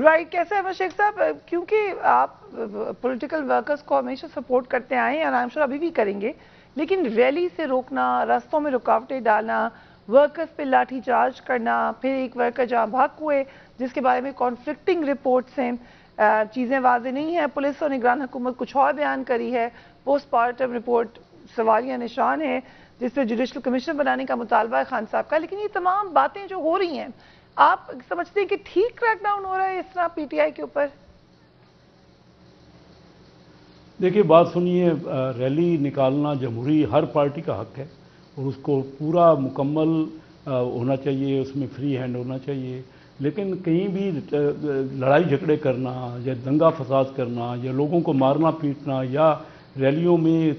Right. کیسے احمد شیخ صاحب, کیونکہ آپ پولیٹیکل ورکرز کو ہمیشہ سپورٹ کرتے آئے ہیں اور آئی ایم شیور ابھی بھی کریں گے, لیکن ریلی سے روکنا, راستوں میں رکاوٹیں ڈالنا, ورکرز پہ لاٹھی چارج کرنا, پھر ایک ورکر جہاں بھاگ ہوئے جس کے بارے میں کانفلکٹنگ رپورٹس ہیں, چیزیں واضح نہیں ہیں, پولیس اور نگران حکومت کچھ اور بیان کری ہے, پوسٹ مارٹم رپورٹ سوالیہ نشان ہے جس پہ جوڈیشل کمیشن بنانے کا مطالبہ ہے خان صاحب کا. لیکن یہ تمام باتیں جو ہو رہی ہیں, آپ سمجھتے ہیں کہ ٹھیک کریک ڈاؤن ہو رہا ہے اس طرح پی ٹی آئی کے اوپر؟ دیکھیے بات سنیے, ریلی نکالنا جمہوری ہر پارٹی کا حق ہے اور اس کو پورا مکمل ہونا چاہیے, اس میں فری ہینڈ ہونا چاہیے. لیکن کہیں بھی لڑائی جھگڑے کرنا یا دنگا فساد کرنا یا لوگوں کو مارنا پیٹنا یا ریلیوں میں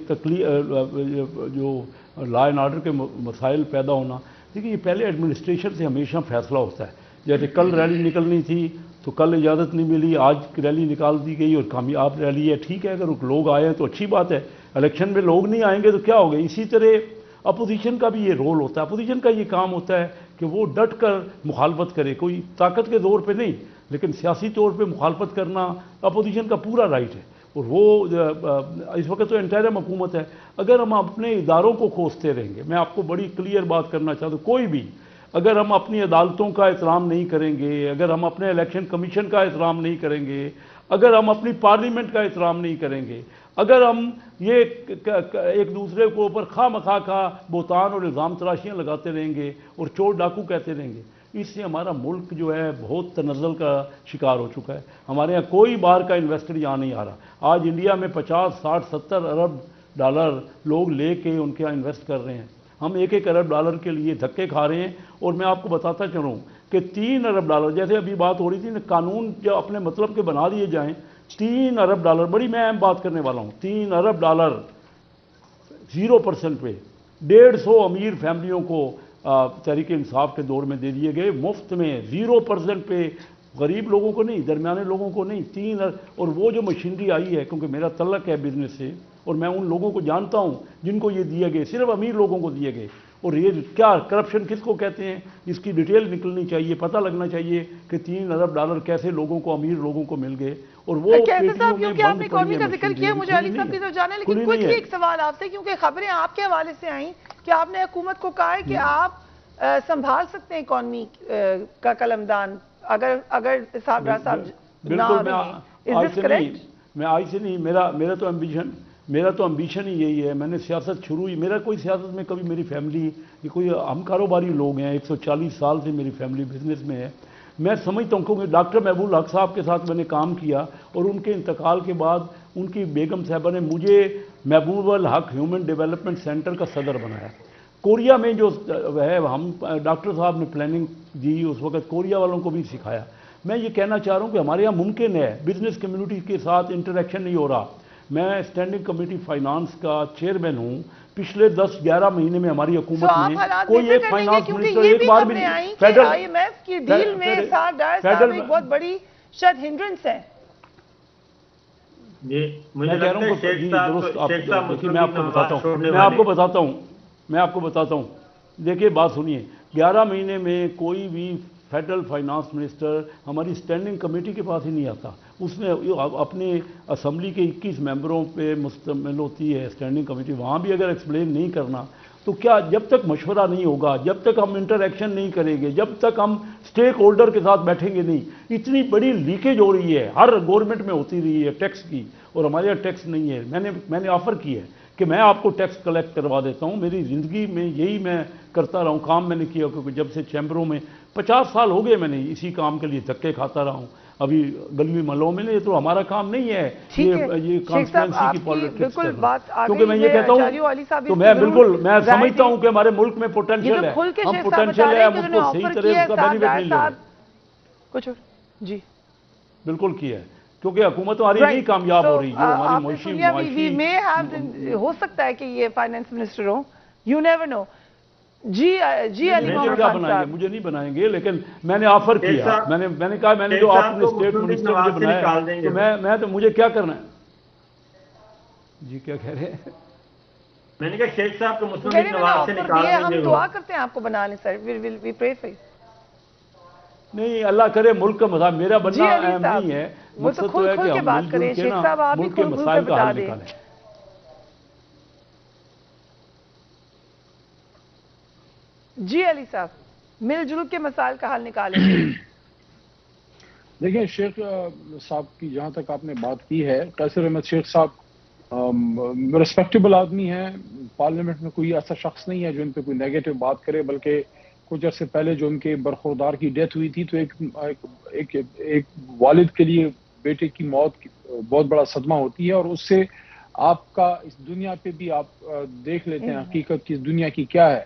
جو لا اینڈ آرڈر کے مسائل پیدا ہونا, دیکھیے یہ پہلے ایڈمنسٹریشن سے ہمیشہ فیصلہ ہوتا ہے. جیسے کل ریلی نکلنی تھی تو کل اجازت نہیں ملی, آج ریلی نکال دی گئی اور کامیاب ریلی ہے, ٹھیک ہے, اگر لوگ آئے ہیں تو اچھی بات ہے. الیکشن میں لوگ نہیں آئیں گے تو کیا ہوگا؟ اسی طرح اپوزیشن کا بھی یہ رول ہوتا ہے, اپوزیشن کا یہ کام ہوتا ہے کہ وہ ڈٹ کر مخالفت کرے, کوئی طاقت کے زور پہ نہیں لیکن سیاسی طور پہ مخالفت کرنا اپوزیشن کا پورا رائٹ ہے. اور وہ اس وقت تو انٹرم حکومت ہے. اگر ہم اپنے اداروں کو کوستے رہیں گے, میں آپ کو بڑی کلیئر بات کرنا چاہتا ہوں, کوئی بھی اگر ہم اپنی عدالتوں کا احترام نہیں کریں گے, اگر ہم اپنے الیکشن کمیشن کا احترام نہیں کریں گے, اگر ہم اپنی پارلیمنٹ کا احترام نہیں کریں گے, اگر ہم یہ ایک دوسرے کو اوپر خواہ مخواہ کا بہتان اور الزام تراشیاں لگاتے رہیں گے اور چور ڈاکو کہتے رہیں گے, اس سے ہمارا ملک جو ہے بہت تنزل کا شکار ہو چکا ہے. ہمارے یہاں کوئی باہر کا انویسٹر یہاں نہیں آ رہا. آج انڈیا میں 50, 60, 70 ارب ڈالر لوگ لے کے ان کے یہاں انویسٹ کر رہے ہیں. ہم 1 ارب ڈالر کے لیے دھکے کھا رہے ہیں. اور میں آپ کو بتاتا چلوں کہ 3 ارب ڈالر, جیسے ابھی بات ہو رہی تھی نا, قانون جو اپنے مطلب کے بنا دیے جائیں, 3 ارب ڈالر, بڑی میں اہم بات کرنے والا ہوں, 3 ارب ڈالر 0% پہ 150 امیر فیملیوں کو تحریک انصاف کے دور میں دے دیے گئے, مفت میں 0% پہ, غریب لوگوں کو نہیں, درمیانے لوگوں کو نہیں. 3 اور وہ جو مشینری آئی ہے, کیونکہ میرا تعلق ہے بزنس سے اور میں ان لوگوں کو جانتا ہوں جن کو یہ دیے گئے, صرف امیر لوگوں کو دیے گئے. اور یہ کیا کرپشن کس کو کہتے ہیں, اس کی ڈیٹیل نکلنی چاہیے, پتہ لگنا چاہیے کہ 3 ارب ڈالر کیسے لوگوں کو, امیر لوگوں کو مل گئے. اور وہ کیونکہ آپ نے اکانومی کا ذکر کیا, مجھے علی صاحب کی طرف جانا ہے, لیکن کوئکلی ایک سوال آپ سے, کیونکہ خبریں آپ کے حوالے سے آئیں کہ آپ نے حکومت کو کہا ہے کہ آپ سنبھال سکتے ہیں اکانومی کا قلمدان اگر صاحب راہ صاحب نہ رہیں. میں آج سے نہیں, میرا تو امبیشن ہی یہی ہے. میں نے سیاست شروع ہی, میرا کوئی سیاست میں کبھی, میری فیملی یہ کوئی, ہم کاروباری لوگ ہیں, 140 سال سے میری فیملی بزنس میں ہے. میں سمجھتا ہوں کیونکہ ڈاکٹر محبوب الحق صاحب کے ساتھ میں نے کام کیا اور ان کے انتقال کے بعد ان کی بیگم صاحبہ نے مجھے محبوب الحق ہیومن ڈیولپمنٹ سینٹر کا صدر بنایا. کوریا میں جو ہے, ہم ڈاکٹر صاحب نے پلاننگ دی, اس وقت کوریا والوں کو بھی سکھایا. میں یہ کہنا چاہ رہا ہوں کہ ہمارے یہاں ممکن ہے, بزنس کمیونٹی کے ساتھ انٹریکشن نہیں ہو رہا. میں اسٹینڈنگ کمیٹی فائنانس کا چیئرمین ہوں. پچھلے 10-11 مہینے میں ہماری حکومت میں کوئی ایک فائنانس منسٹر ایک بار بھی نہیں. فیڈرل آئی ایم ایف کی ڈیل میں صاحب ڈار صاحب ایک بہت بڑی شاید ہنڈرنس ہے. میں کہہ رہا ہوں, میں آپ کو بتاتا ہوں, دیکھیے بات سنیے, 11 مہینے میں کوئی بھی فیڈرل فائنانس منسٹر ہماری اسٹینڈنگ کمیٹی کے پاس ہی نہیں آتا. اس میں اپنے اسمبلی کے 21 ممبروں پہ مشتمل ہوتی ہے اسٹینڈنگ کمیٹی. وہاں بھی اگر ایکسپلین نہیں کرنا تو کیا, جب تک مشورہ نہیں ہوگا, جب تک ہم انٹریکشن نہیں کریں گے, جب تک ہم سٹیک ہولڈر کے ساتھ بیٹھیں گے نہیں. اتنی بڑی لیکیج ہو رہی ہے, ہر گورنمنٹ میں ہوتی رہی ہے ٹیکس کی, اور ہمارے یہاں ٹیکس نہیں ہے. میں نے آفر کی ہے کہ میں آپ کو ٹیکس کلیکٹ کروا دیتا ہوں. میری زندگی میں یہی میں کرتا رہا ہوں, کام میں نے کیا, کیونکہ جب سے چیمبروں میں 50 سال ہو گئے میں نے اسی کام کے لیے دھکے کھاتا رہا ہوں. ابھی گلیوی محلوں میں نہیں, تو ہمارا کام نہیں ہے یہ کانسٹیٹوئنسی کی پالیٹکس کرنا. کیونکہ میں یہ کہتا ہوں تو میں بالکل میں سمجھتا ہوں کہ ہمارے ملک میں پوٹینشیل ہے, ہم پوٹینشیل ہے, ہم اس کو صحیح طرح اس کا بینیفٹ نہیں لے رہے. کچھ جی بالکل کیا ہے, کیونکہ حکومت ہماری نہیں کامیاب ہو رہی, جو ہماری معاشی ہو سکتا ہے کہ یہ فائنانس منسٹر ہوں, یو نیور نو. جی علی محمد کیا بنائیں گے, مجھے نہیں بنائیں گے, لیکن میں نے آفر کیا, میں نے کہا میں نے جو آپ نے اسٹیٹ منسٹر مجھے بنایا تو میں تو مجھے کیا کرنا ہے. جی کیا کہہ رہے ہیں؟ میں نے کہا شیخ صاحب کو مسلم لیگ نواز سے نکال دیں گے. ہم دعا کرتے ہیں آپ کو بنا لیں سر, وی پرے فار یو. نہیں اللہ کرے ملک کا مسائل میرا بننا علی اہم صاحب، نہیں ہے، وہ تو مقصد تو کھل ہے کھل کہ کے ہم بات مل کریں، جل کے شیخ نا صاحب آپ بھی ملک کے کھل کھل مسائل کے کا بتا حل دیں۔ نکالیں۔ جی علی صاحب، مل جل کے مسائل کا حل نکالیں۔ دیکھیں شیخ صاحب کی جہاں تک آپ نے بات کی ہے، قیصر احمد شیخ صاحب ریسپیکٹیبل آدمی ہیں، پارلیمنٹ میں کوئی ایسا شخص نہیں ہے جو ان پہ کوئی نیگیٹو بات کرے، بلکہ کچھ عرصے پہلے جو ان کے برخوردار کی ڈیتھ ہوئی تھی تو ایک والد کے لیے بیٹے کی موت بہت بڑا صدمہ ہوتی ہے، اور اس سے آپ کا اس دنیا پہ بھی آپ دیکھ لیتے ہیں حقیقت کی اس دنیا کی کیا ہے۔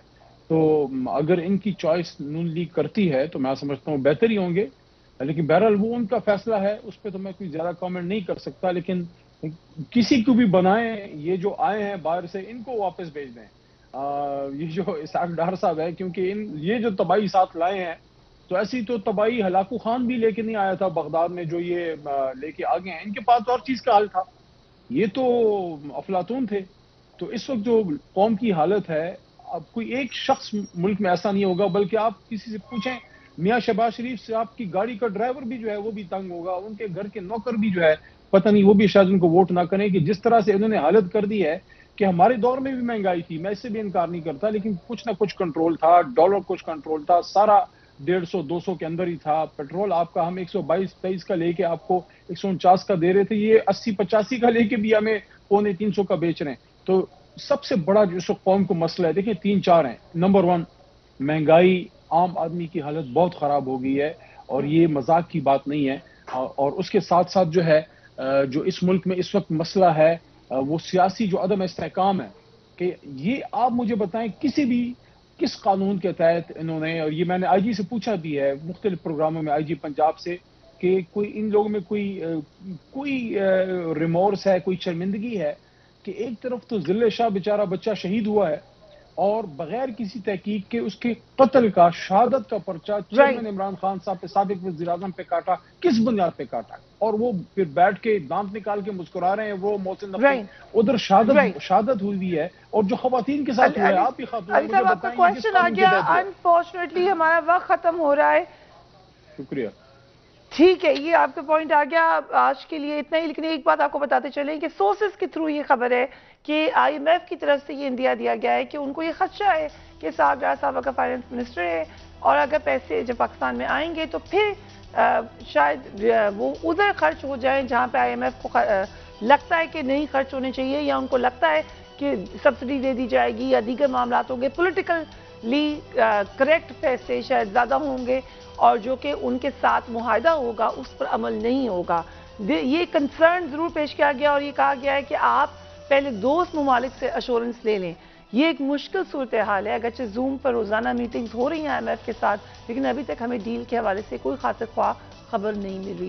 تو اگر ان کی چوائس نون لیگ کرتی ہے تو میں سمجھتا ہوں بہتر ہی ہوں گے، لیکن بہرحال وہ ان کا فیصلہ ہے، اس پہ تو میں کوئی زیادہ کامنٹ نہیں کر سکتا، لیکن کسی کو بھی بنائیں، یہ جو آئے ہیں باہر سے ان کو واپس بھیج دیں، یہ جو اسحاق ڈار صاحب ہے، کیونکہ یہ جو تباہی ساتھ لائے ہیں تو ایسی تو تباہی ہلاکو خان بھی لے کے نہیں آیا تھا بغداد میں جو یہ لے کے آگے ہیں، ان کے پاس اور چیز کا حل تھا، یہ تو افلاطون تھے۔ تو اس وقت جو قوم کی حالت ہے، اب کوئی ایک شخص ملک میں ایسا نہیں ہوگا، بلکہ آپ کسی سے پوچھیں میاں شہباز شریف سے، آپ کی گاڑی کا ڈرائیور بھی جو ہے وہ بھی تنگ ہوگا، ان کے گھر کے نوکر بھی جو ہے پتہ نہیں وہ بھی شاید ان کو ووٹ نہ کریں، کہ جس طرح سے انہوں نے حالت کر دی ہے کہ ہمارے دور میں بھی مہنگائی تھی، میں اس سے بھی انکار نہیں کرتا، لیکن کچھ نہ کچھ کنٹرول تھا، ڈالر کچھ کنٹرول تھا، سارا 150 200 کے اندر ہی تھا، پیٹرول آپ کا ہم 122-23 کا لے کے آپ کو 149 کا دے رہے تھے، یہ 80-85 کا لے کے بھی ہمیں 250 کا بیچ رہے ہیں۔ تو سب سے بڑا جو اس وقت قوم کو مسئلہ ہے، دیکھیں 3-4 ہیں۔ نمبر 1 مہنگائی، عام آدمی کی حالت بہت خراب ہو گئی ہے، اور یہ مذاق کی بات نہیں ہے، اور اس کے ساتھ ساتھ جو ہے جو اس ملک میں اس وقت مسئلہ ہے وہ سیاسی جو عدم استحکام ہے، کہ یہ آپ مجھے بتائیں کس قانون کے تحت انہوں نے، اور یہ میں نے آئی جی سے پوچھا بھی ہے مختلف پروگراموں میں، آئی جی پنجاب سے، کہ کوئی ان لوگوں میں کوئی ریمورس ہے، کوئی شرمندگی ہے کہ ایک طرف تو ذل شاہ بیچارہ بچہ شہید ہوا ہے، اور بغیر کسی تحقیق کے اس کے قتل کا، شہادت کا پرچہ چیئرمین عمران خان صاحب پہ، سابق وزیر اعظم پہ کاٹا، کس بنیاد پہ کاٹا، اور وہ پھر بیٹھ کے دانت نکال کے مسکرا رہے ہیں، وہ محسن نقوی ادھر شہادت ہوئی ہے، اور جو خواتین کے ساتھ ہوا ہے، آپ بھی خاتون ہیں، علی مجھے صاحب آپ کا بتائیں یہ کس کوشچن آ قانون کے گیا، تحت ہوا ہے؟ انفارچونیٹلی ہمارا وقت ختم ہو رہا ہے۔ شکریہ۔ ٹھیک ہے، یہ آپ کا پوائنٹ آ گیا، آج کے لیے اتنا ہی، لیکن ایک بات آپ کو بتاتے چلیں کہ سورسز کے تھرو یہ خبر ہے کہ آئی ایم ایف کی طرف سے یہ اندیا دیا گیا ہے کہ ان کو یہ خدشہ ہے کہ اسحاق ڈار صاحب کا فائنانس منسٹر ہے، اور اگر پیسے جب پاکستان میں آئیں گے تو پھر شاید وہ ادھر خرچ ہو جائیں جہاں پہ آئی ایم ایف کو لگتا ہے کہ نہیں خرچ ہونے چاہیے، یا ان کو لگتا ہے کہ سبسڈی دے دی جائے گی، یا دیگر معاملات ہوں گے، پولیٹیکلی کریکٹ پیسے شاید زیادہ ہوں گے، اور جو کہ ان کے ساتھ معاہدہ ہوگا اس پر عمل نہیں ہوگا۔ یہ کنسرن ضرور پیش کیا گیا، اور یہ کہا گیا ہے کہ آپ پہلے دوست ممالک سے ایشورنس لے لیں۔ یہ ایک مشکل صورتحال ہے، اگرچہ زوم پر روزانہ میٹنگز ہو رہی ہیں آئی ایم ایف کے ساتھ، لیکن ابھی تک ہمیں ڈیل کے حوالے سے کوئی خاطر خواہ خبر نہیں مل رہی۔